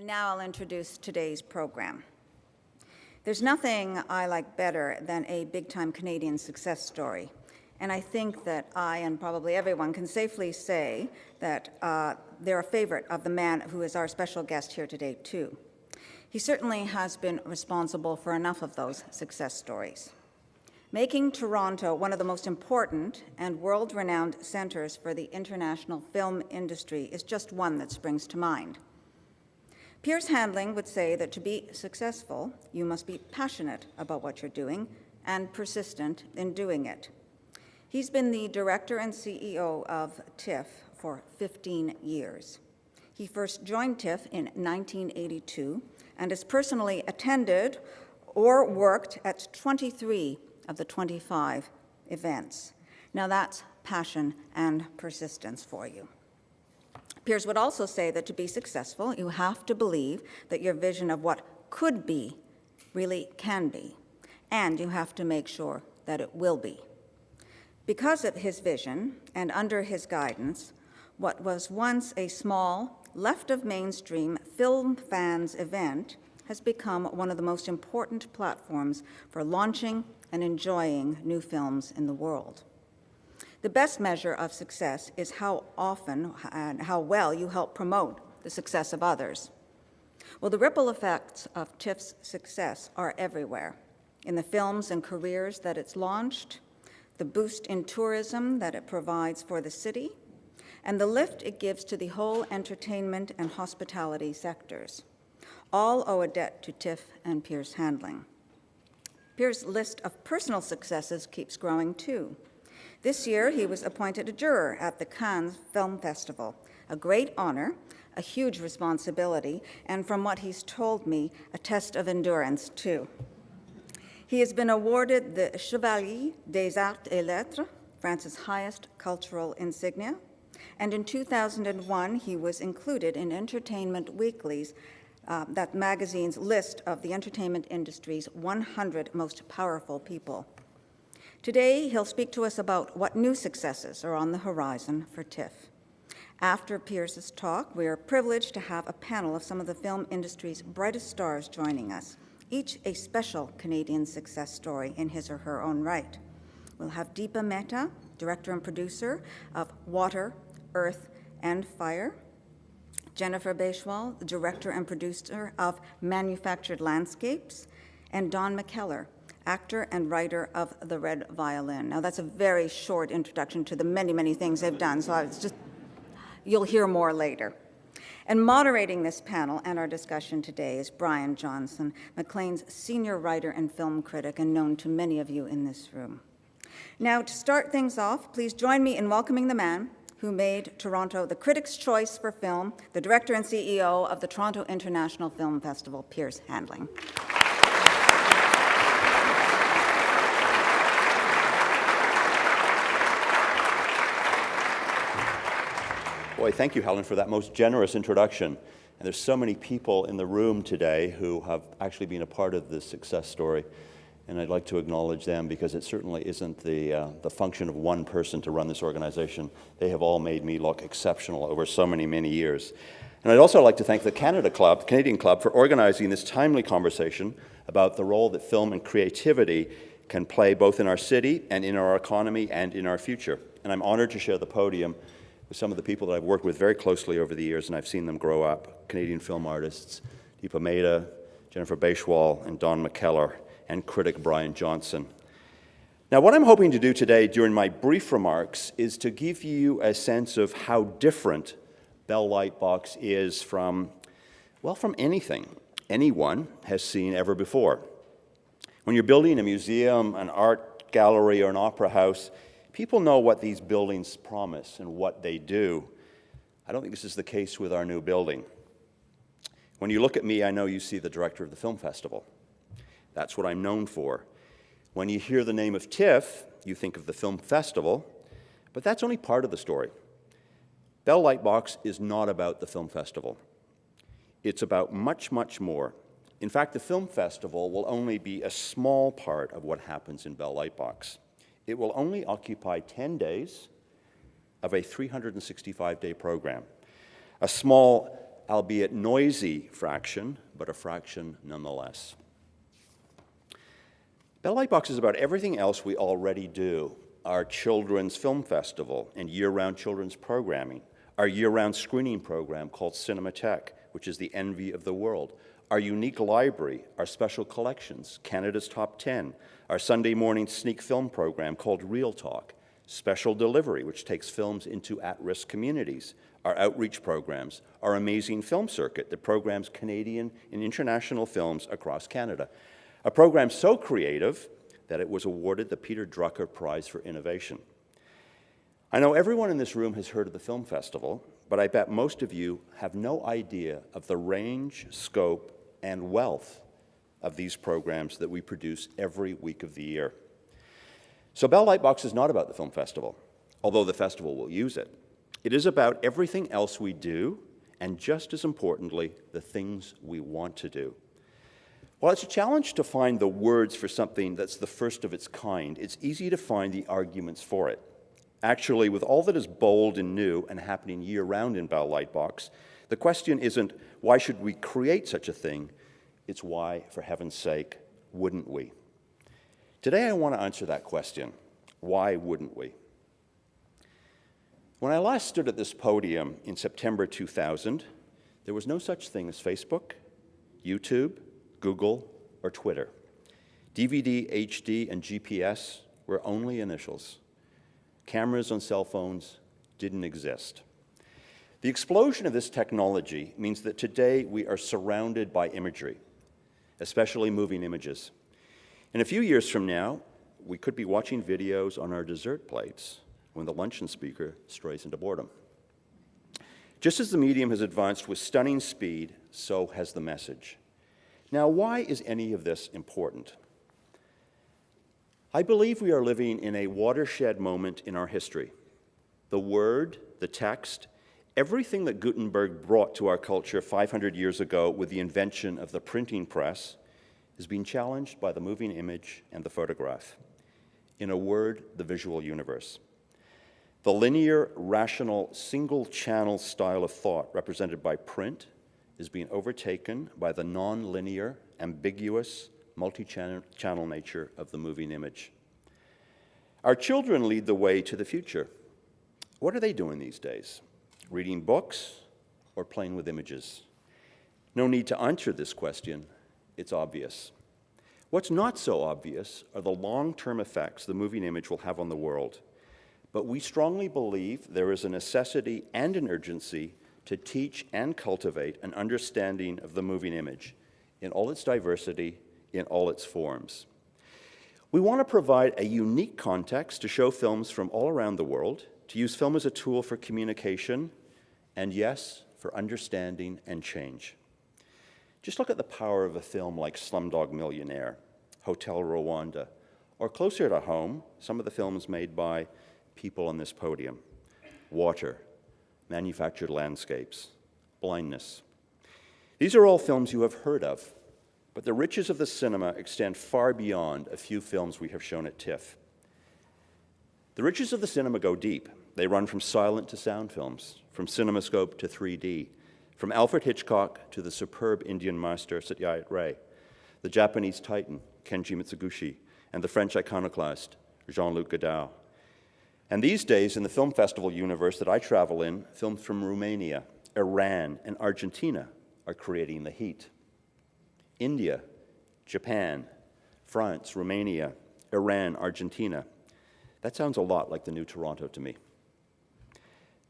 And now I'll introduce today's program. There's nothing I like better than a big-time Canadian success story. And I think that I, and probably everyone, can safely say that they're a favorite of the man who is our special guest here today, too. He certainly has been responsible for enough of those success stories. Making Toronto one of the most important and world-renowned centers for the international film industry is just one that springs to mind. Piers Handling would say that to be successful, you must be passionate about what you're doing and persistent in doing it. He's been the director and CEO of TIFF for 15 years. He first joined TIFF in 1982 and has personally attended or worked at 23 of the 25 events. Now that's passion and persistence for you. Piers would also say that to be successful, you have to believe that your vision of what could be really can be, and you have to make sure that it will be. Because of his vision and under his guidance, what was once a small, left-of-mainstream film fans event has become one of the most important platforms for launching and enjoying new films in the world. The best measure of success is how often and how well you help promote the success of others. Well, the ripple effects of TIFF's success are everywhere, in the films and careers that it's launched, the boost in tourism that it provides for the city, and the lift it gives to the whole entertainment and hospitality sectors. All owe a debt to TIFF and Piers Handling. Piers' list of personal successes keeps growing, too. This year, he was appointed a juror at the Cannes Film Festival, a great honor, a huge responsibility, and from what he's told me, a test of endurance, too. He has been awarded the Chevalier des Arts et Lettres, France's highest cultural insignia, and in 2001, he was included in Entertainment Weekly's that magazine's list of the entertainment industry's 100 most powerful people. Today, he'll speak to us about what new successes are on the horizon for TIFF. After Piers' talk, we are privileged to have a panel of some of the film industry's brightest stars joining us, each a special Canadian success story in his or her own right. We'll have Deepa Mehta, director and producer of Water, Earth, and Fire; Jennifer Bechwal, director and producer of Manufactured Landscapes; and Don McKellar, actor and writer of The Red Violin. Now, that's a very short introduction to the many, many things they've done, so you'll hear more later. And moderating this panel and our discussion today is Brian Johnson, Maclean's senior writer and film critic, and known to many of you in this room. Now, to start things off, please join me in welcoming the man who made Toronto the Critics' Choice for Film, the director and CEO of the Toronto International Film Festival, Piers Handling. Boy, thank you, Helen, for that most generous introduction. And there's so many people in the room today who have actually been a part of this success story. And I'd like to acknowledge them because it certainly isn't the function of one person to run this organization. They have all made me look exceptional over so many, many years. And I'd also like to thank the Canadian Club, for organizing this timely conversation about the role that film and creativity can play both in our city and in our economy and in our future. And I'm honored to share the podium with some of the people that I've worked with very closely over the years, and I've seen them grow up: Canadian film artists Deepa Mehta, Jennifer Bechwal, and Don McKellar, and critic Brian Johnson. Now, what I'm hoping to do today during my brief remarks is to give you a sense of how different Bell Lightbox is from anything anyone has seen ever before. When you're building a museum, an art gallery, or an opera house, people know what these buildings promise and what they do. I don't think this is the case with our new building. When you look at me, I know you see the director of the film festival. That's what I'm known for. When you hear the name of TIFF, you think of the film festival, but that's only part of the story. Bell Lightbox is not about the film festival. It's about much, much more. In fact, the film festival will only be a small part of what happens in Bell Lightbox. It will only occupy 10 days of a 365-day program. A small albeit noisy fraction, but a fraction nonetheless. Bell Lightbox is about everything else we already do. Our children's film festival and year-round children's programming, our year-round screening program called Cinematheque, which is the envy of the world, our unique library, our special collections, Canada's Top 10, our Sunday morning sneak film program called Real Talk, special delivery, which takes films into at-risk communities, our outreach programs, our amazing film circuit that programs Canadian and international films across Canada. A program so creative that it was awarded the Peter Drucker Prize for Innovation. I know everyone in this room has heard of the film festival, but I bet most of you have no idea of the range, scope, and wealth of these programs that we produce every week of the year. So Bell Lightbox is not about the film festival, although the festival will use it. It is about everything else we do, and just as importantly, the things we want to do. While it's a challenge to find the words for something that's the first of its kind, it's easy to find the arguments for it. Actually, with all that is bold and new and happening year-round in Bell Lightbox, the question isn't, why should we create such a thing? It's why, for heaven's sake, wouldn't we? Today I want to answer that question. Why wouldn't we? When I last stood at this podium in September 2000, there was no such thing as Facebook, YouTube, Google, or Twitter. DVD, HD, and GPS were only initials. Cameras on cell phones didn't exist. The explosion of this technology means that today we are surrounded by imagery, especially moving images. In a few years from now, we could be watching videos on our dessert plates when the luncheon speaker strays into boredom. Just as the medium has advanced with stunning speed, so has the message. Now, why is any of this important? I believe we are living in a watershed moment in our history. The word, the text, everything that Gutenberg brought to our culture 500 years ago with the invention of the printing press is being challenged by the moving image and the photograph. In a word, the visual universe. The linear, rational, single-channel style of thought represented by print is being overtaken by the non-linear, ambiguous, multi-channel nature of the moving image. Our children lead the way to the future. What are they doing these days? Reading books or playing with images? No need to answer this question. It's obvious. What's not so obvious are the long-term effects the moving image will have on the world. But we strongly believe there is a necessity and an urgency to teach and cultivate an understanding of the moving image in all its diversity, in all its forms. We want to provide a unique context to show films from all around the world, to use film as a tool for communication, and yes, for understanding and change. Just look at the power of a film like Slumdog Millionaire, Hotel Rwanda, or closer to home, some of the films made by people on this podium. Water, Manufactured Landscapes, Blindness. These are all films you have heard of, but the riches of the cinema extend far beyond a few films we have shown at TIFF. The riches of the cinema go deep. They run from silent to sound films, from CinemaScope to 3D, from Alfred Hitchcock to the superb Indian master Satyajit Ray, the Japanese titan Kenji Mitsuguchi, and the French iconoclast Jean-Luc Godard. And these days, in the film festival universe that I travel in, films from Romania, Iran, and Argentina are creating the heat. India, Japan, France, Romania, Iran, Argentina. That sounds a lot like the new Toronto to me.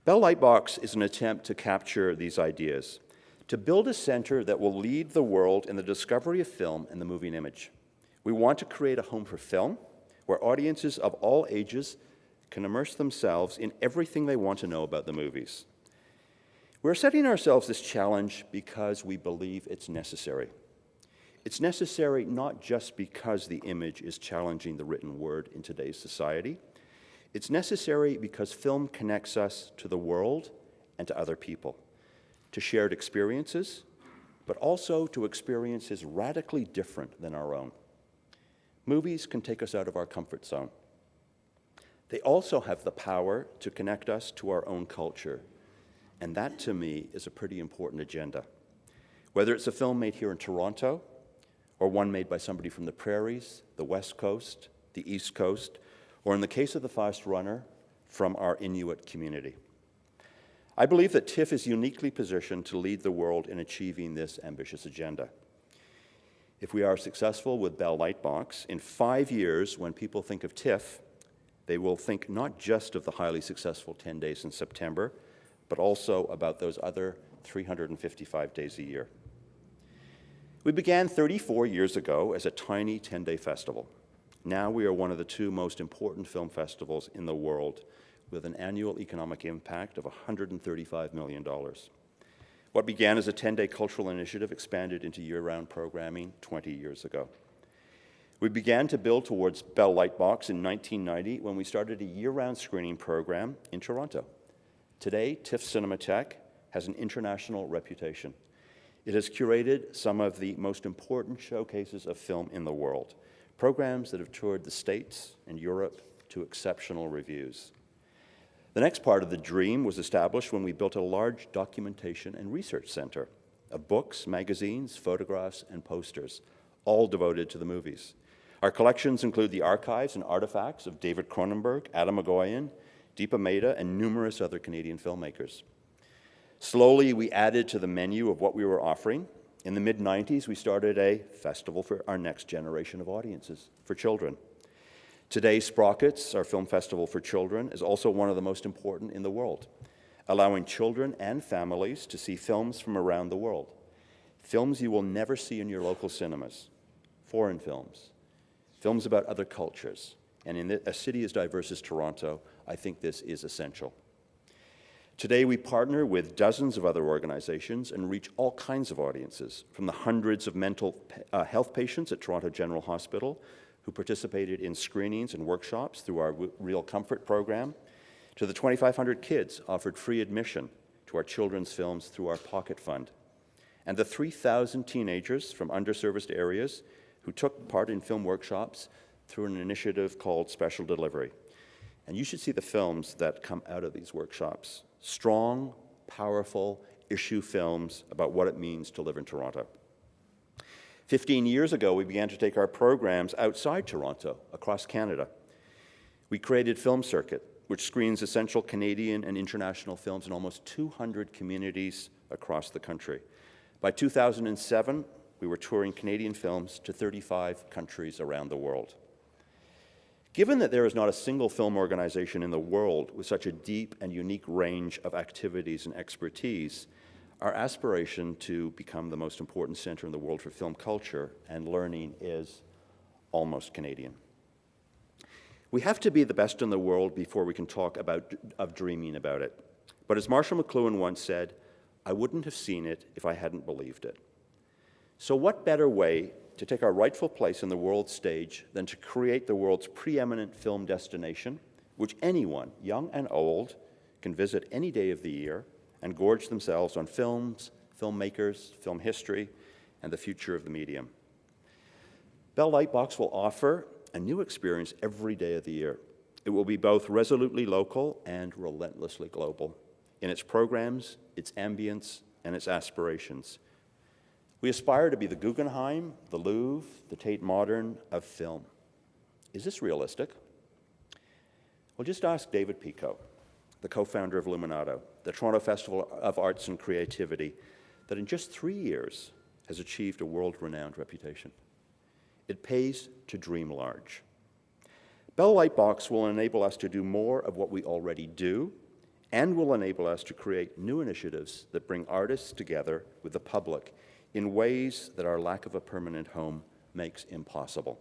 Bell Lightbox is an attempt to capture these ideas, to build a center that will lead the world in the discovery of film and the moving image. We want to create a home for film where audiences of all ages can immerse themselves in everything they want to know about the movies. We're setting ourselves this challenge because we believe it's necessary. It's necessary not just because the image is challenging the written word in today's society. It's necessary because film connects us to the world and to other people, to shared experiences, but also to experiences radically different than our own. Movies can take us out of our comfort zone. They also have the power to connect us to our own culture And that, to me, is a pretty important agenda. Whether it's a film made here in Toronto, or one made by somebody from the prairies, the West Coast, the East Coast, or in the case of The Fast Runner, from our Inuit community. I believe that TIFF is uniquely positioned to lead the world in achieving this ambitious agenda. If we are successful with Bell Lightbox, in 5 years, when people think of TIFF, they will think not just of the highly successful 10 days in September, but also about those other 355 days a year. We began 34 years ago as a tiny 10-day festival. Now we are one of the 2 most important film festivals in the world, with an annual economic impact of $135 million. What began as a 10-day cultural initiative expanded into year-round programming 20 years ago. We began to build towards Bell Lightbox in 1990 when we started a year-round screening program in Toronto. Today, TIFF Cinematheque has an international reputation. It has curated some of the most important showcases of film in the world, programs that have toured the States and Europe to exceptional reviews. The next part of the dream was established when we built a large documentation and research center of books, magazines, photographs, and posters, all devoted to the movies. Our collections include the archives and artifacts of David Cronenberg, Adam Agoyan, Deepa Mehta, and numerous other Canadian filmmakers. Slowly, we added to the menu of what we were offering. In the mid-90s, we started a festival for our next generation of audiences, for children. Today, Sprockets, our film festival for children, is also one of the most important in the world, allowing children and families to see films from around the world. Films you will never see in your local cinemas, foreign films, films about other cultures. And in a city as diverse as Toronto, I think this is essential. Today, we partner with dozens of other organizations and reach all kinds of audiences, from the hundreds of mental health patients at Toronto General Hospital who participated in screenings and workshops through our Real Comfort program, to the 2,500 kids offered free admission to our children's films through our Pocket Fund, and the 3,000 teenagers from underserviced areas who took part in film workshops through an initiative called Special Delivery. And you should see the films that come out of these workshops. Strong, powerful issue films about what it means to live in Toronto. 15 years ago, we began to take our programs outside Toronto, across Canada. We created Film Circuit, which screens essential Canadian and international films in almost 200 communities across the country. By 2007, we were touring Canadian films to 35 countries around the world. Given that there is not a single film organization in the world with such a deep and unique range of activities and expertise, our aspiration to become the most important center in the world for film culture and learning is almost Canadian. We have to be the best in the world before we can talk of dreaming about it. But as Marshall McLuhan once said, I wouldn't have seen it if I hadn't believed it. So what better way to take our rightful place in the world stage than to create the world's preeminent film destination, which anyone, young and old, can visit any day of the year and gorge themselves on films, filmmakers, film history, and the future of the medium. Bell Lightbox will offer a new experience every day of the year. It will be both resolutely local and relentlessly global in its programs, its ambience, and its aspirations. We aspire to be the Guggenheim, the Louvre, the Tate Modern of film. Is this realistic? Well, just ask David Pico, the co-founder of Luminato, the Toronto Festival of Arts and Creativity, that in just 3 years has achieved a world-renowned reputation. It pays to dream large. Bell Lightbox will enable us to do more of what we already do and will enable us to create new initiatives that bring artists together with the public in ways that our lack of a permanent home makes impossible.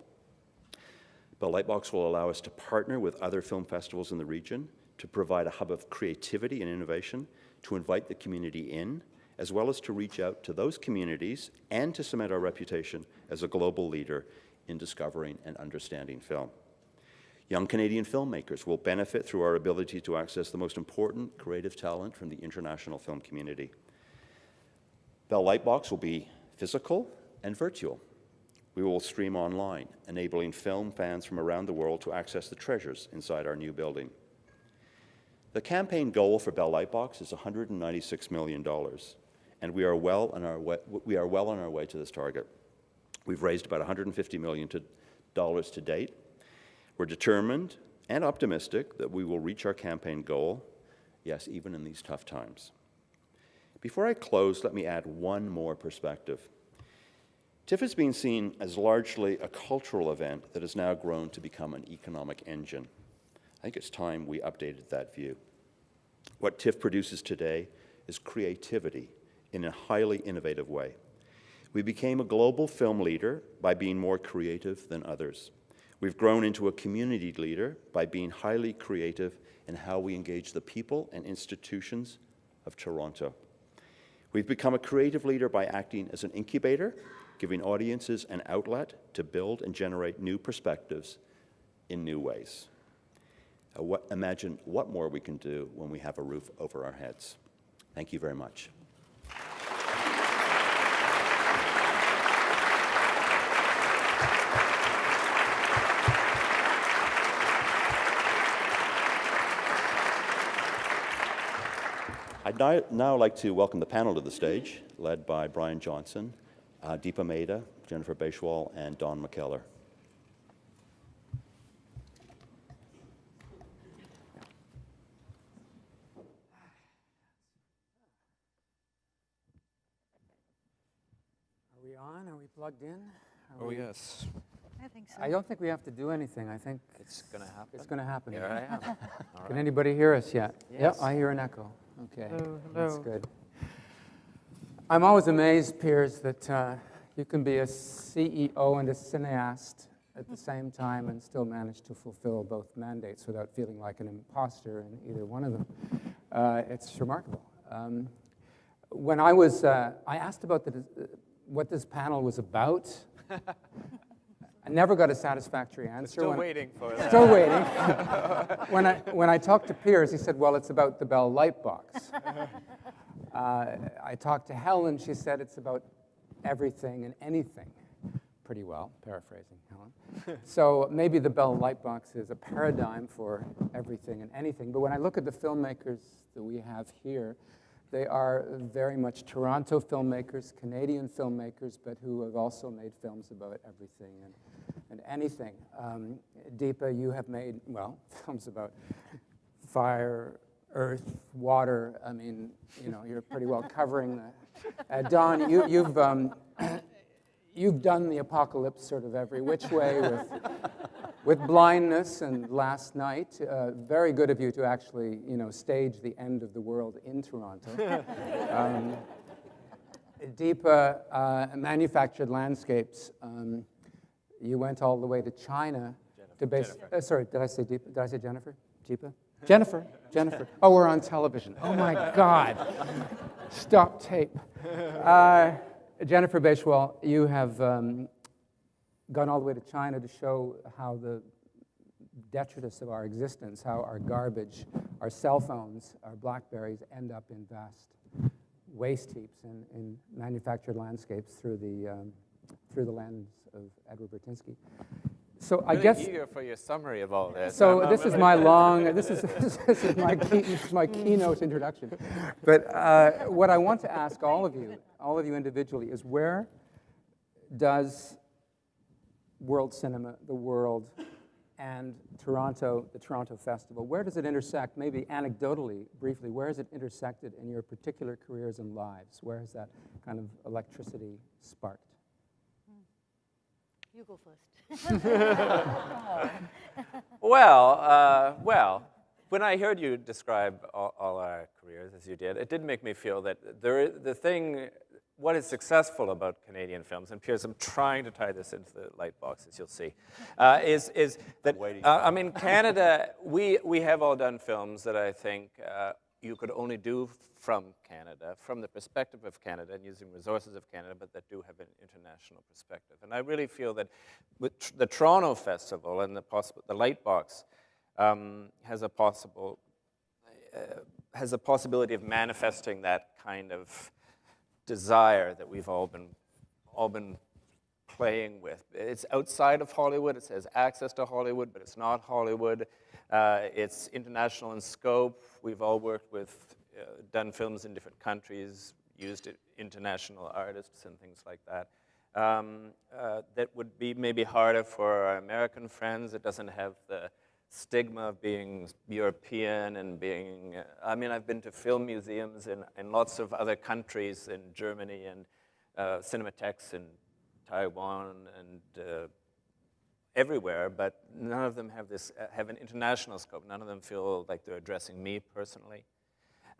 Bell Lightbox will allow us to partner with other film festivals in the region to provide a hub of creativity and innovation, to invite the community in, as well as to reach out to those communities and to cement our reputation as a global leader in discovering and understanding film. Young Canadian filmmakers will benefit through our ability to access the most important creative talent from the international film community. Bell Lightbox will be physical and virtual. We will stream online, enabling film fans from around the world to access the treasures inside our new building. The campaign goal for Bell Lightbox is $196 million, and we are well on our way to this target. We've raised about $150 million to date. We're determined and optimistic that we will reach our campaign goal, yes, even in these tough times. Before I close, let me add one more perspective. TIFF has been seen as largely a cultural event that has now grown to become an economic engine. I think it's time we updated that view. What TIFF produces today is creativity in a highly innovative way. We became a global film leader by being more creative than others. We've grown into a community leader by being highly creative in how we engage the people and institutions of Toronto. We've become a creative leader by acting as an incubator, giving audiences an outlet to build and generate new perspectives in new ways. Imagine what more we can do when we have a roof over our heads. Thank you very much. I'd now like to welcome the panel to the stage, led by Brian Johnson, Deepa Mehta, Jennifer Beshwal, and Don McKellar. Are we on? Are we plugged in? Yes. I think so. I don't think we have to do anything. I think It's going to happen. it's going to happen. Here I am. All Can right. anybody hear us yet? Yes. Yeah, I hear an echo. Okay, Hello, that's hello. good. I'm always amazed, Piers, that you can be a CEO and a cineast at the same time and still manage to fulfill both mandates without feeling like an imposter in either one of them. It's remarkable. When I asked about what this panel was about. I never got a satisfactory answer. Still waiting for that. Still waiting. When I talked to Piers, he said, well, it's about the Bell Lightbox. I talked to Helen. She said it's about everything and anything. Pretty well, paraphrasing Helen. So maybe the Bell Lightbox is a paradigm for everything and anything. But when I look at the filmmakers that we have here, they are very much Toronto filmmakers, Canadian filmmakers, but who have also made films about everything and anything. Deepa, you have made, well, films about fire, earth, water. I mean, you know, you're pretty well covering that. Don, you've done the apocalypse sort of every which way with blindness and last night. Very good of you to actually, you know, stage the end of the world in Toronto. Deepa, manufactured landscapes. You went all the way to China to base. Sorry, did I say Deepa? Did I say Jennifer? Deepa? Jennifer. Oh, we're on television. Oh my God. Stop tape. Jennifer Beshwal, you have gone all the way to China to show how the detritus of our existence, how our garbage, our cell phones, our BlackBerries end up in vast waste heaps in manufactured landscapes through the lens of Edward Bertinsky. So I guess eager for your summary of all this. so. This is my long. This is my keynote introduction. But what I want to ask all of you individually, is where does world cinema, the world, and Toronto, the Toronto Festival, where does it intersect? Maybe anecdotally, briefly, where has it intersected in your particular careers and lives? Where has that kind of electricity sparked? You go first. Well, when I heard you describe all our careers as you did, it did make me feel that what is successful about Canadian films, and Piers, I'm trying to tie this into the Lightbox, as you'll see, is that, I mean, Canada, we have all done films that I think you could only do from Canada, from the perspective of Canada and using resources of Canada, but that do have an international perspective. And I really feel that with the Toronto Festival and the Lightbox has a possibility of manifesting that kind of desire that we've all been playing with. It's outside of Hollywood. It has access to Hollywood, but it's not Hollywood. It's international in scope. We've all worked with, done films in different countries, used international artists and things like that. That would be maybe harder for our American friends. It doesn't have the stigma of being European and being, I mean, I've been to film museums in lots of other countries, in Germany and cinematheques in Taiwan and everywhere, but none of them have an international scope. None of them feel like they're addressing me personally.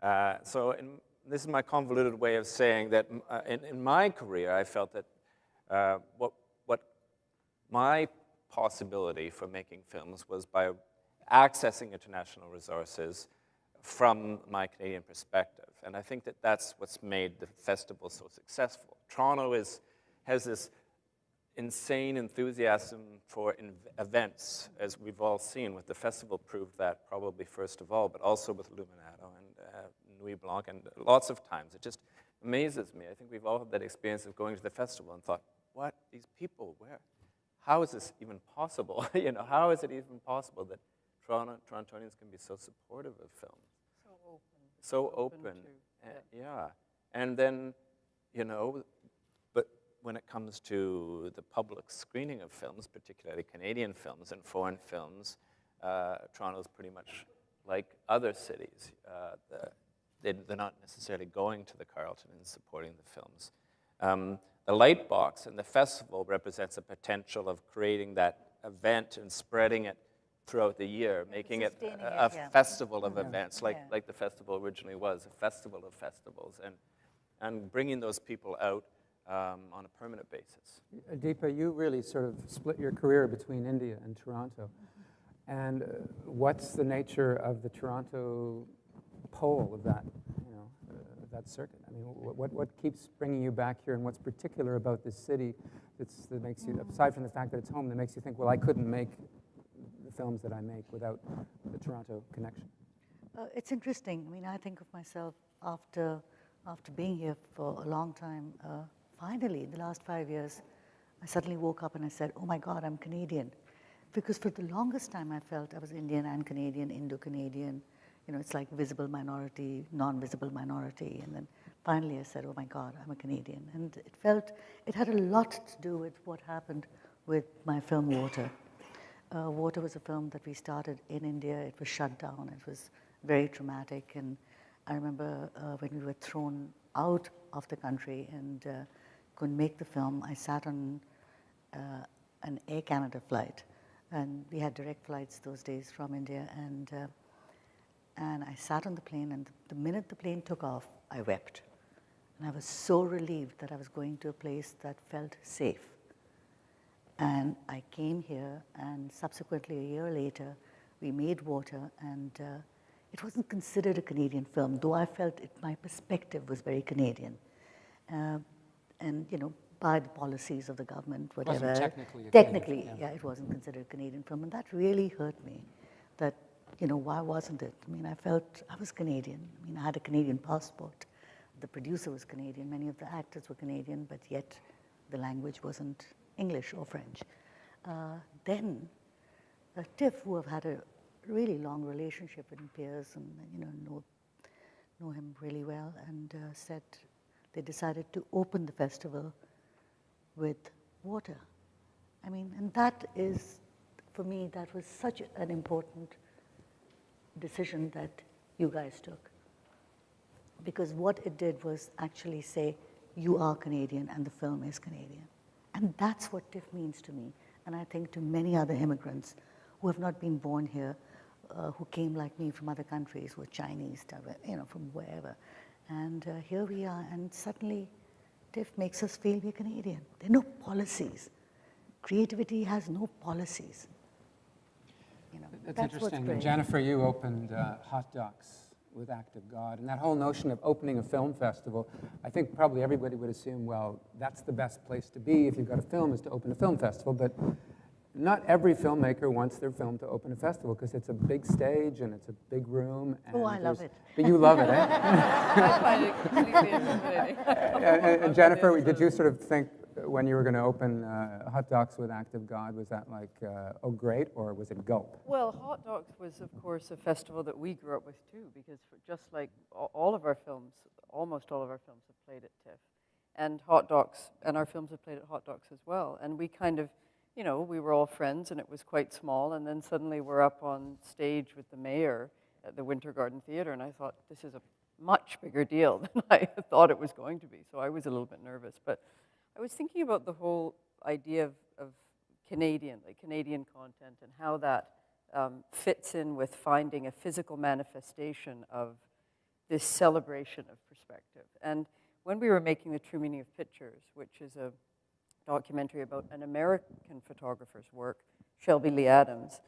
This is my convoluted way of saying that in my career, I felt that what my possibility for making films was by accessing international resources from my Canadian perspective. And I think that that's what's made the festival so successful. Toronto has this insane enthusiasm for events, as we've all seen with the festival proved that probably first of all, but also with Illuminato and Nuit Blanche and lots of times. It just amazes me. I think we've all had that experience of going to the festival and thought, what, these people, where? How is this even possible? You know, how is it even possible that Torontonians can be so supportive of film? So open. Yeah. And then, you know, but when it comes to the public screening of films, particularly Canadian films and foreign films, Toronto's pretty much like other cities. They're not necessarily going to the Carlton and supporting the films. The Lightbox and the festival represents a potential of creating that event and spreading it throughout the year, making it a festival of events, like the festival originally was, a festival of festivals, and bringing those people out on a permanent basis. Deepa, you really sort of split your career between India and Toronto. And what's the nature of the Toronto pole of that, that circuit? I mean, what keeps bringing you back here, and what's particular about this city that makes you, aside from the fact that it's home, that makes you think, well, I couldn't make the films that I make without the Toronto connection? It's interesting. I mean, I think of myself after being here for a long time. Finally, in the last 5 years, I suddenly woke up and I said, oh my God, I'm Canadian. Because for the longest time I felt I was Indian and Canadian, Indo-Canadian. You know, it's like visible minority, non-visible minority. And then finally I said, oh my God, I'm a Canadian. And it had a lot to do with what happened with my film Water. Water was a film that we started in India. It was shut down. It was very traumatic. And I remember when we were thrown out of the country and couldn't make the film, I sat on an Air Canada flight. And we had direct flights those days from India. And I sat on the plane, and the minute the plane took off, I wept. And I was so relieved that I was going to a place that felt safe. And I came here, and subsequently, a year later, we made Water, and it wasn't considered a Canadian film, though I felt my perspective was very Canadian. And, you know, by the policies of the government, whatever. It wasn't technically, yeah, it wasn't considered a Canadian film, and that really hurt me. That, you know, why wasn't it? I mean, I felt I was Canadian. I mean, I had a Canadian passport. The producer was Canadian. Many of the actors were Canadian, but yet the language wasn't English or French. Then Tiff, who have had a really long relationship with Piers and, you know him really well, and said they decided to open the festival with Water. I mean, and that is, for me, that was such an important decision that you guys took. Because what it did was actually say, you are Canadian and the film is Canadian. And that's what TIFF means to me. And I think to many other immigrants who have not been born here, who came like me from other countries, who were Chinese, you know, from wherever. And here we are, and suddenly TIFF makes us feel we're Canadian. There are no policies. Creativity has no policies. You know, That's what's interesting. great. Jennifer, you opened Hot Docs with Act of God, and that whole notion of opening a film festival, I think probably everybody would assume, well, that's the best place to be if you've got a film, is to open a film festival, but not every filmmaker wants their film to open a festival because it's a big stage and it's a big room. And Oh, I love it. But you love it, eh? I find it completely intimidating. And Jennifer, did you sort of think, when you were going to open Hot Docs with Act of God? Was that like, oh great, or was it gulp? Well, Hot Docs was, of course, a festival that we grew up with too, because just like all of our films, almost all of our films have played at TIFF. And Hot Docs, and our films have played at Hot Docs as well. And we kind of, you know, we were all friends, and it was quite small, and then suddenly we're up on stage with the mayor at the Winter Garden Theatre, and I thought, this is a much bigger deal than I thought it was going to be. So I was a little bit nervous, but I was thinking about the whole idea of Canadian content, and how that fits in with finding a physical manifestation of this celebration of perspective. And when we were making The True Meaning of Pictures, which is a documentary about an American photographer's work, Shelby Lee Adams,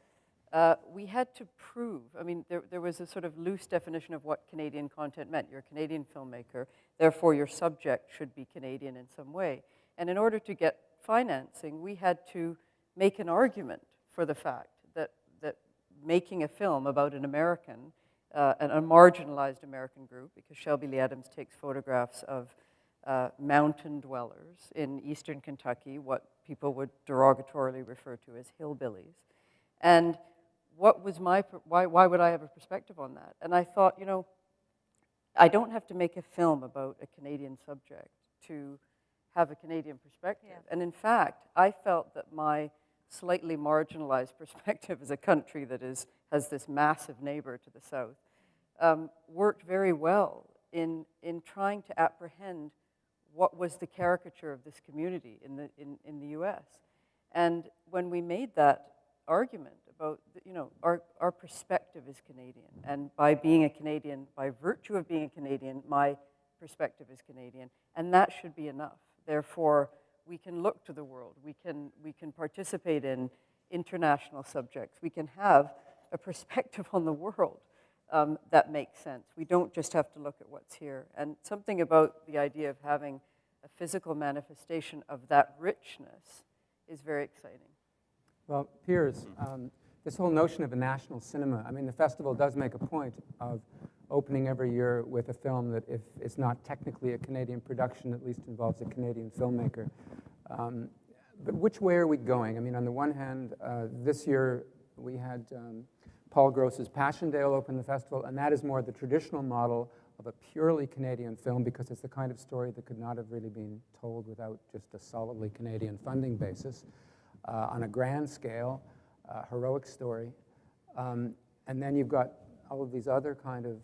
we had to prove, I mean, there was a sort of loose definition of what Canadian content meant. You're a Canadian filmmaker, therefore your subject should be Canadian in some way. And in order to get financing, we had to make an argument for the fact that making a film about an American, a marginalized American group, because Shelby Lee Adams takes photographs of mountain dwellers in eastern Kentucky, what people would derogatorily refer to as hillbillies. And what was why would I have a perspective on that? And I thought, you know, I don't have to make a film about a Canadian subject to have a Canadian perspective. Yeah. And in fact, I felt that my slightly marginalized perspective as a country that has this massive neighbor to the south worked very well in trying to apprehend what was the caricature of this community in the US. And when we made that argument about, you know, our perspective is Canadian, and by being a Canadian, by virtue of being a Canadian, my perspective is Canadian, and that should be enough. Therefore, we can look to the world, we can participate in international subjects, we can have a perspective on the world that makes sense. We don't just have to look at what's here. And something about the idea of having a physical manifestation of that richness is very exciting. Well, Piers, this whole notion of a national cinema, I mean, the festival does make a point of opening every year with a film that, if it's not technically a Canadian production, at least involves a Canadian filmmaker. But which way are we going? I mean, on the one hand, this year we had Paul Gross's Passchendaele open the festival, and that is more the traditional model of a purely Canadian film, because it's the kind of story that could not have really been told without just a solidly Canadian funding basis. On a grand scale, heroic story. And then you've got all of these other kind of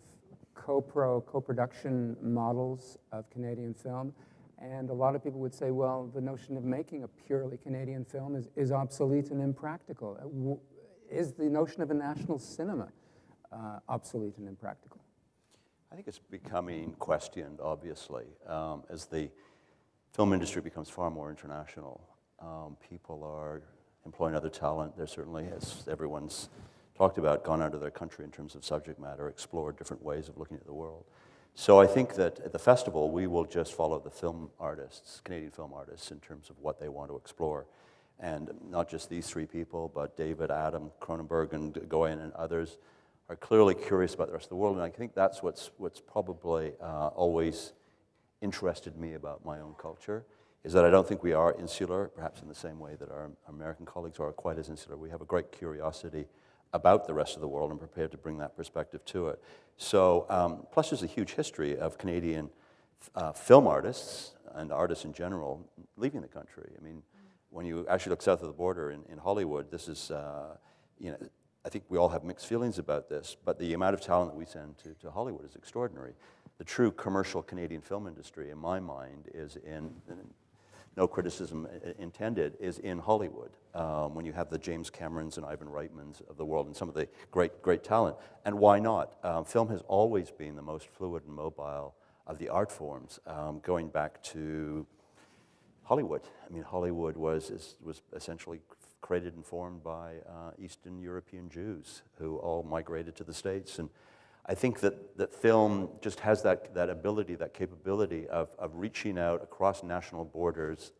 co-production models of Canadian film. And a lot of people would say, well, the notion of making a purely Canadian film is obsolete and impractical. Is the notion of a national cinema obsolete and impractical? I think it's becoming questioned, obviously, as the film industry becomes far more international. People are employing other talent. They're certainly, as everyone's talked about, gone out of their country in terms of subject matter, explored different ways of looking at the world. So I think that at the festival, we will just follow the film artists, Canadian film artists, in terms of what they want to explore. And not just these three people, but David, Adam, Cronenberg, and Goyen, and others are clearly curious about the rest of the world. And I think that's what's probably always interested me about my own culture, is that I don't think we are insular, perhaps in the same way that our American colleagues are quite as insular. We have a great curiosity about the rest of the world and prepared to bring that perspective to it. So, plus there's a huge history of Canadian film artists and artists in general leaving the country. I mean, when you actually look south of the border in Hollywood, this is, you know, I think we all have mixed feelings about this, but the amount of talent that we send to Hollywood is extraordinary. The true commercial Canadian film industry, in my mind, is in, no criticism intended, is in Hollywood. When you have the James Camerons and Ivan Reitmans of the world and some of the great talent. And why not? Film has always been the most fluid and mobile of the art forms, going back to Hollywood. I mean, Hollywood was essentially created and formed by Eastern European Jews who all migrated to the States. And I think that film just has that ability, that capability of reaching out across national borders,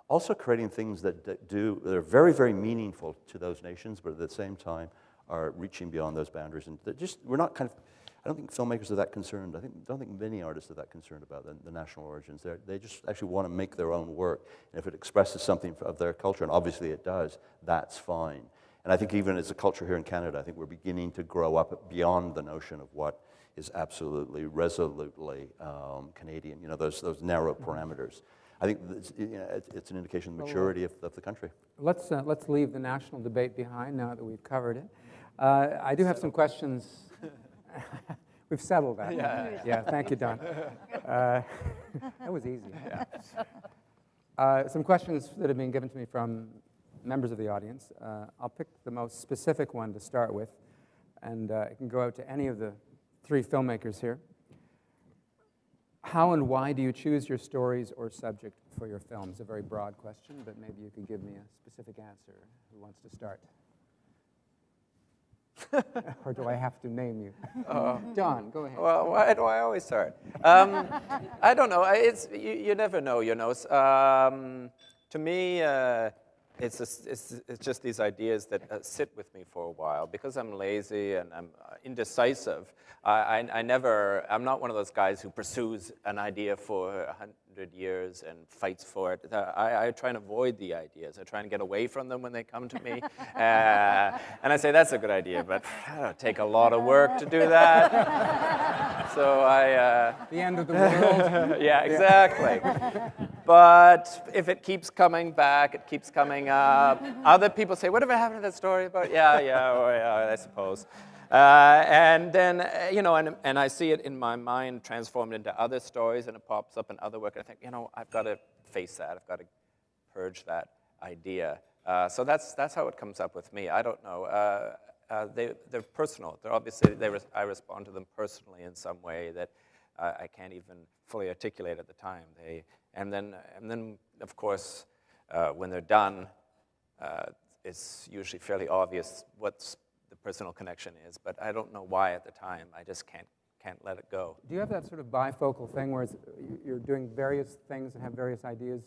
also creating things that are very, very meaningful to those nations, but at the same time are reaching beyond those boundaries. And we're not kind of, I don't think filmmakers are that concerned. I don't think many artists are that concerned about the national origins. They just actually want to make their own work. And if it expresses something of their culture, and obviously it does, that's fine. And I think even as a culture here in Canada, I think we're beginning to grow up beyond the notion of what is absolutely, resolutely Canadian, those narrow parameters. I think it's an indication of the maturity of the country. Let's leave the national debate behind now that we've covered it. I do have some questions. We've settled that. Yeah, thank you, Don. That was easy. Some questions that have been given to me from members of the audience. I'll pick the most specific one to start with, and it can go out to any of the three filmmakers here. How and why do you choose your stories or subject for your films? A very broad question, but maybe you could give me a specific answer. Who wants to start? Or do I have to name you? John, go ahead. Well, why do I always start? I don't know. You never know, To me, it's just these ideas that sit with me for a while. Because I'm lazy and I'm indecisive, I'm not one of those guys who pursues an idea for 100 years and fights for it. I try and avoid the ideas. I try and get away from them when they come to me. And I say, that's a good idea, but it'll take a lot of work to do that. So the end of the world. Yeah, exactly. But if it keeps coming back, it keeps coming up. Other people say, whatever happened to that story about? Yeah, I suppose. And then, and I see it in my mind transformed into other stories, and it pops up in other work. And I think, I've got to face that. I've got to purge that idea. So that's how it comes up with me. I don't know. They're personal. They're obviously, I respond to them personally in some way that I can't even fully articulate at the time. And then, of course, when they're done, it's usually fairly obvious what the personal connection is. But I don't know why at the time. I just can't let it go. Do you have that sort of bifocal thing where you're doing various things and have various ideas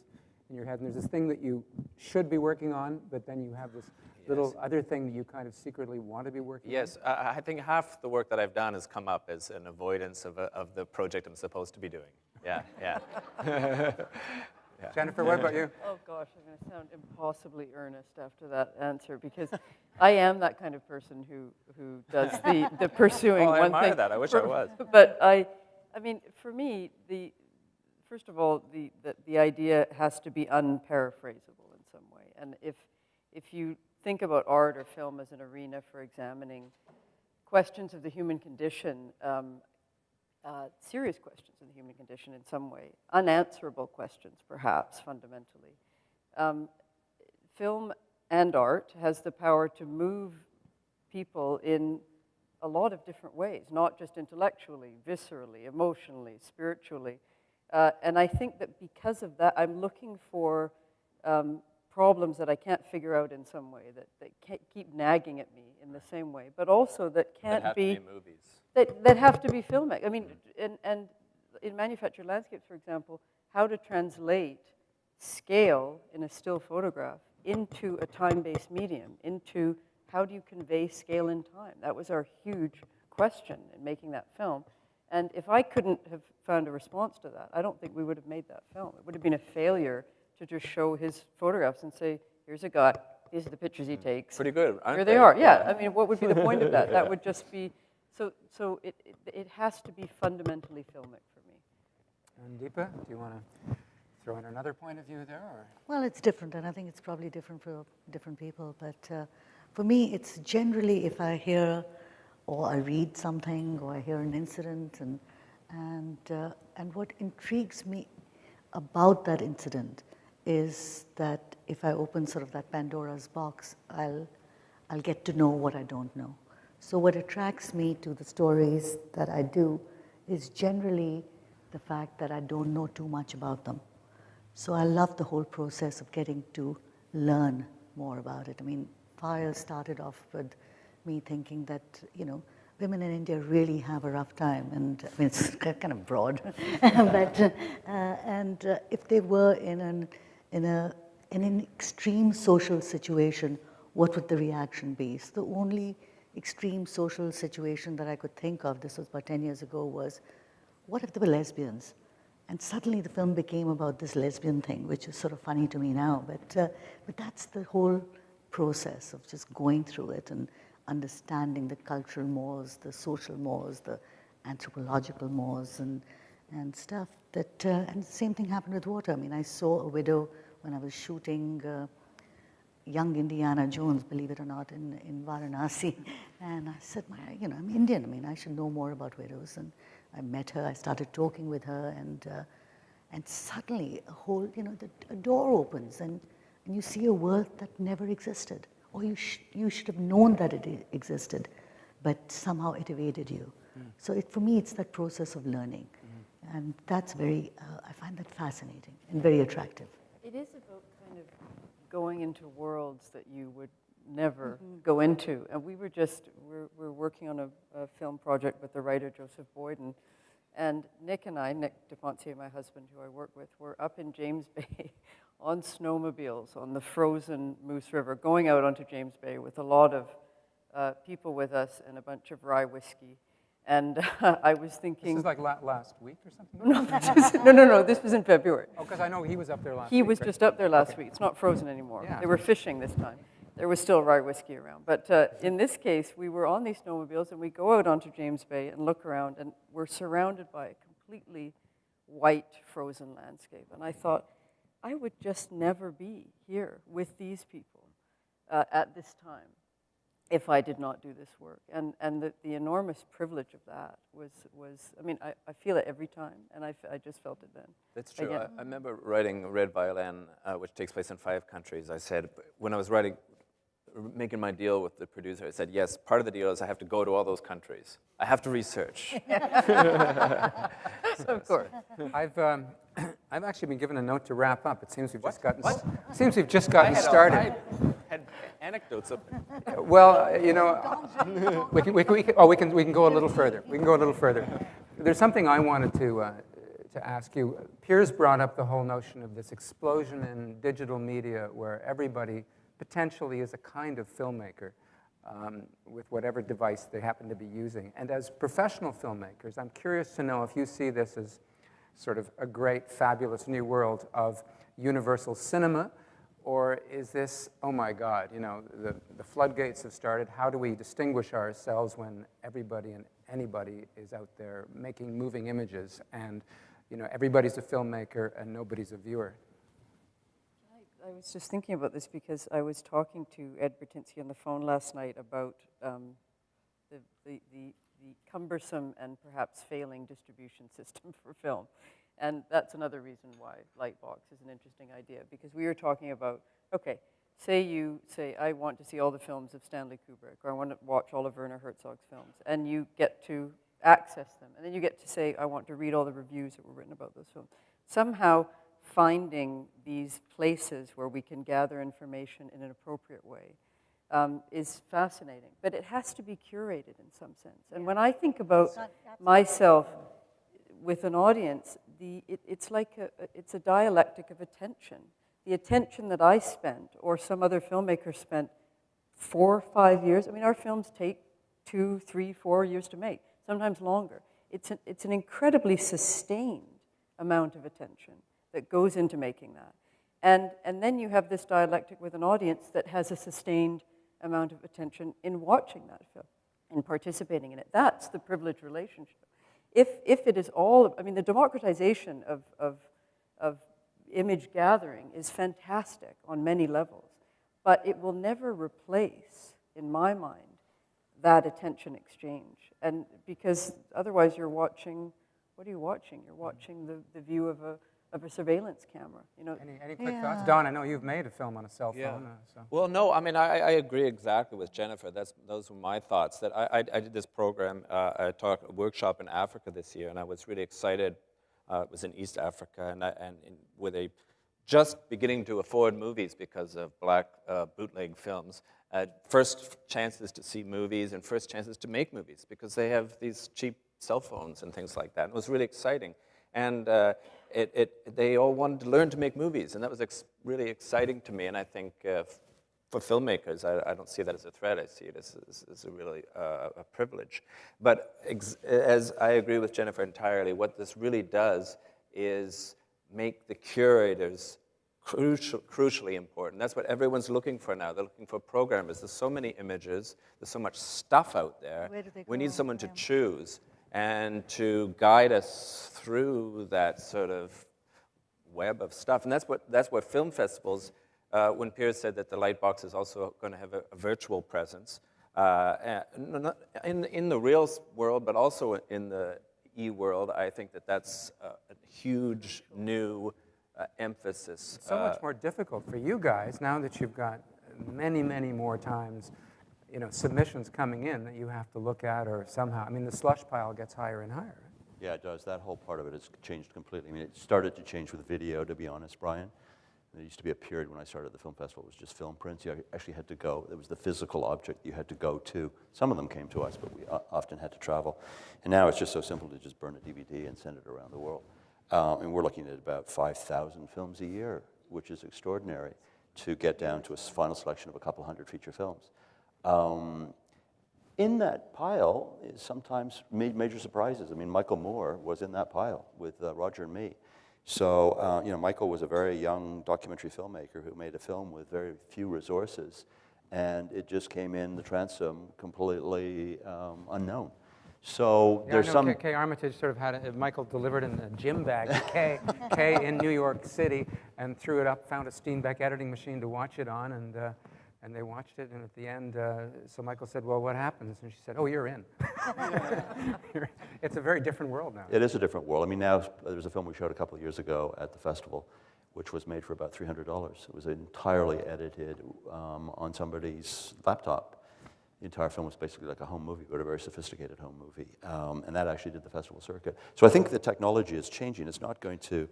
in your head, and there's this thing that you should be working on, but then you have this little other thing that you kind of secretly want to be working on? Yes, I think half the work that I've done has come up as an avoidance of the project I'm supposed to be doing. Yeah. Jennifer, what about you? Oh gosh, I'm going to sound impossibly earnest after that answer, because I am that kind of person who does the pursuing one thing. I admire that. I wish I was. But I mean, for me, first of all, the idea has to be unparaphrasable in some way. And if you think about art or film as an arena for examining questions of the human condition, serious questions of the human condition in some way, unanswerable questions perhaps fundamentally, film and art has the power to move people in a lot of different ways, not just intellectually, viscerally, emotionally, spiritually. And I think that because of that, I'm looking for problems that I can't figure out in some way, that keep nagging at me in the same way, but also that can't be movies. That have to be filmic. I mean, and in manufactured landscapes, for example, how to translate scale in a still photograph into a time-based medium, into how do you convey scale in time? That was our huge question in making that film. And if I couldn't have found a response to that, I don't think we would have made that film. It would have been a failure to just show his photographs and say, here's a guy, these are the pictures he takes. Pretty good, aren't Here they are, yeah. I mean, what would be the point of that? That would just be, so it has to be fundamentally filmic for me. And Deepa, do you want to throw in another point of view there? Or? Well, it's different, and I think it's probably different for different people. But for me, it's generally if I hear or I read something or I hear an incident, and what intrigues me about that incident is that if I open sort of that Pandora's box, I'll get to know what I don't know. So what attracts me to the stories that I do is generally the fact that I don't know too much about them. So I love the whole process of getting to learn more about it. I mean, Fire started off with me thinking that, women in India really have a rough time, and I mean, it's kind of broad, but if they were in an extreme social situation, what would the reaction be? So the only extreme social situation that I could think of, this was about 10 years ago, was what if there were lesbians? And suddenly the film became about this lesbian thing, which is sort of funny to me now. But that's the whole process of just going through it and understanding the cultural mores, the social mores, the anthropological mores, and stuff. And the same thing happened with water. I mean, I saw a widow when I was shooting young Indiana Jones, believe it or not, in Varanasi. And I said, I'm Indian. I mean, I should know more about widows. And I met her. I started talking with her, and suddenly a door opens, and you see a world that never existed, or you should have known that it existed, but somehow it evaded you. So for me, it's that process of learning. And that's I find that fascinating and very attractive. It is about kind of going into worlds that you would never go into. And we're working on a film project with the writer Joseph Boyden. And Nick and I, Nick DeFontier, my husband, who I work with, were up in James Bay on snowmobiles on the frozen Moose River, going out onto James Bay with a lot of people with us and a bunch of rye whiskey. And I was thinking... This is like last week or something? No, this was in February. Oh, because I know he was up there last week. He was just up there last week. It's not frozen anymore. Yeah. They were fishing this time. There was still rye whiskey around. But in this case, we were on these snowmobiles, and we go out onto James Bay and look around, and we're surrounded by a completely white, frozen landscape. And I thought, I would just never be here with these people at this time if I did not do this work. And the enormous privilege of that was I mean, I feel it every time, and I just felt it then. That's true. Again. I remember writing Red Violin, which takes place in 5 countries. I said, when I was making my deal with the producer, I said, yes, part of the deal is I have to go to all those countries. I have to research. Of course. I've actually been given a note to wrap up. It seems we've just gotten started. I had anecdotes of it. Well, we can go a little further. We can go a little further. There's something I wanted to ask you. Piers brought up the whole notion of this explosion in digital media where everybody potentially is a kind of filmmaker with whatever device they happen to be using. And as professional filmmakers, I'm curious to know if you see this as sort of a great, fabulous new world of universal cinema, or is this, oh my God, the floodgates have started. How do we distinguish ourselves when everybody and anybody is out there making moving images, and everybody's a filmmaker and nobody's a viewer? I was just thinking about this because I was talking to Ed Bertinsky on the phone last night about the cumbersome and perhaps failing distribution system for film. And that's another reason why Lightbox is an interesting idea, because we were talking about, okay, say you say, I want to see all the films of Stanley Kubrick, or I want to watch all of Werner Herzog's films, and you get to access them, and then you get to say, I want to read all the reviews that were written about those films. Somehow finding these places where we can gather information in an appropriate way is fascinating, but it has to be curated in some sense. And when I think about myself with an audience, it's like it's a dialectic of attention. The attention that I spent, or some other filmmaker spent 4 or 5 years. I mean, our films take 2, 3, 4 years to make, sometimes longer. It's an incredibly sustained amount of attention that goes into making that. And then you have this dialectic with an audience that has a sustained amount of attention in watching that film and participating in it. That's the privileged relationship. If it is all, I mean, the democratization of image gathering is fantastic on many levels, but it will never replace, in my mind, that attention exchange. And because otherwise you're watching, what are you watching? You're watching the view of a surveillance camera. Any quick thoughts? Don, I know you've made a film on a cell phone. Yeah. So. Well, no, I mean, I agree exactly with Jennifer. Those were my thoughts. That I did this program, I taught a workshop in Africa this year, and I was really excited. It was in East Africa, where they just beginning to afford movies because of black bootleg films. First chances to see movies and first chances to make movies because they have these cheap cell phones and things like that. It was really exciting. And they all wanted to learn to make movies, and that was really exciting to me. And I think for filmmakers, I don't see that as a threat. I see it as a really a privilege. But as I agree with Jennifer entirely, what this really does is make the curators crucially important. That's what everyone's looking for now. They're looking for programmers. There's so many images. There's so much stuff out there. Where do they We go? need someone to Yeah. choose and to guide us through that sort of web of stuff. And that's what film festivals, when Piers said that the Lightbox is also going to have a virtual presence, not in the real world, but also in the e-world, I think that's a huge new emphasis. It's so much more difficult for you guys now that you've got many, many more times, submissions coming in that you have to look at, or somehow, I mean, the slush pile gets higher and higher. Yeah, it does. That whole part of it has changed completely. I mean, it started to change with video, to be honest, Brian. There used to be a period when I started the film festival, it was just film prints. You actually had to go. There was the physical object you had to go to. Some of them came to us, but we often had to travel. And now it's just so simple to just burn a DVD and send it around the world. And we're looking at about 5,000 films a year, which is extraordinary, to get down to a final selection of a couple hundred feature films. In that pile is sometimes major surprises. I mean, Michael Moore was in that pile with Roger and me. So, Michael was a very young documentary filmmaker who made a film with very few resources, and it just came in the transom completely unknown. So there's some. Kay Armitage sort of had Michael delivered in a gym bag to Kay in New York City, and threw it up, found a Steenbeck editing machine to watch it on, and they watched it, and at the end, so Michael said, well, what happens? And she said, oh, you're in. It's a very different world now. It is a different world. I mean, now there's a film we showed a couple of years ago at the festival, which was made for about $300. It was entirely edited on somebody's laptop. The entire film was basically like a home movie, but a very sophisticated home movie. And that actually did the festival circuit. So I think the technology is changing. It's not going to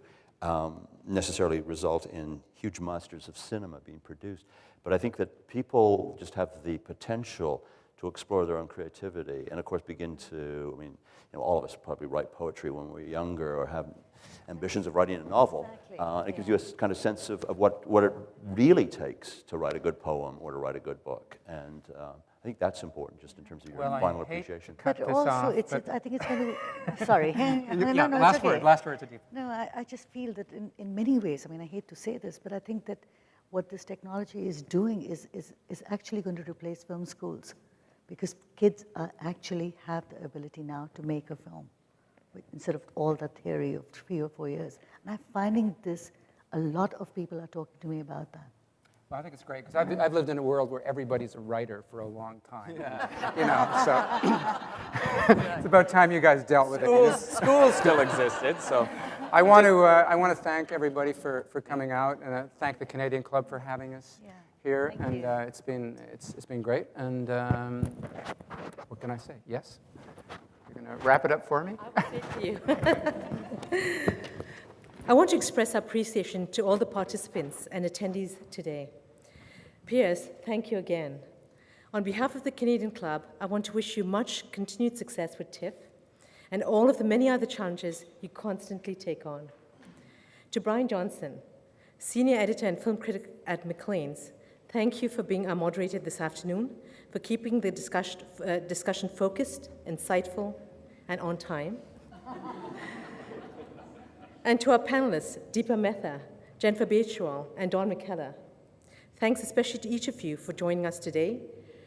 necessarily result in huge monsters of cinema being produced. But I think that people just have the potential to explore their own creativity and, of course, begin to, all of us probably write poetry when we're younger or have ambitions of writing a novel. Exactly. It gives you a kind of sense of what it really takes to write a good poem or to write a good book. And I think that's important just in terms of your final appreciation. Cut But this also, off, I think it's going to, sorry. No, last word, Adib. No, I just feel that in many ways, I hate to say this, but I think that what this technology is doing is actually going to replace film schools, because kids actually have the ability now to make a film instead of all that theory of 3 or 4 years. And I'm finding this, a lot of people are talking to me about that. Well, I think it's great, because I've lived in a world where everybody's a writer for a long time. So it's about time you guys dealt with it. Schools still existed, so. I want to thank everybody for coming out, and thank the Canadian Club for having us here. Thank And it's been great. And what can I say? Yes? You're going to wrap it up for me? I will say to you. I want to express our appreciation to all the participants and attendees today. Piers, thank you again. On behalf of the Canadian Club, I want to wish you much continued success with TIFF and all of the many other challenges you constantly take on. To Brian Johnson, Senior Editor and Film Critic at Maclean's, thank you for being our moderator this afternoon, for keeping the discussion focused, insightful, and on time. And to our panelists, Deepa Mehta, Jennifer Bechwal, and Don McKellar, thanks especially to each of you for joining us today,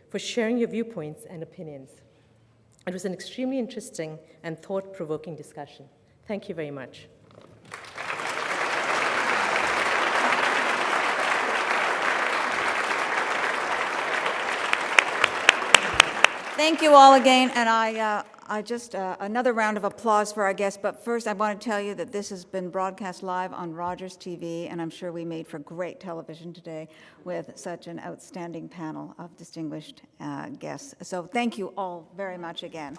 for sharing your viewpoints and opinions. It was an extremely interesting and thought-provoking discussion. Thank you very much. Thank you all again, and I just another round of applause for our guests. But first, I want to tell you that this has been broadcast live on Rogers TV, and I'm sure we made for great television today with such an outstanding panel of distinguished guests. So thank you all very much again.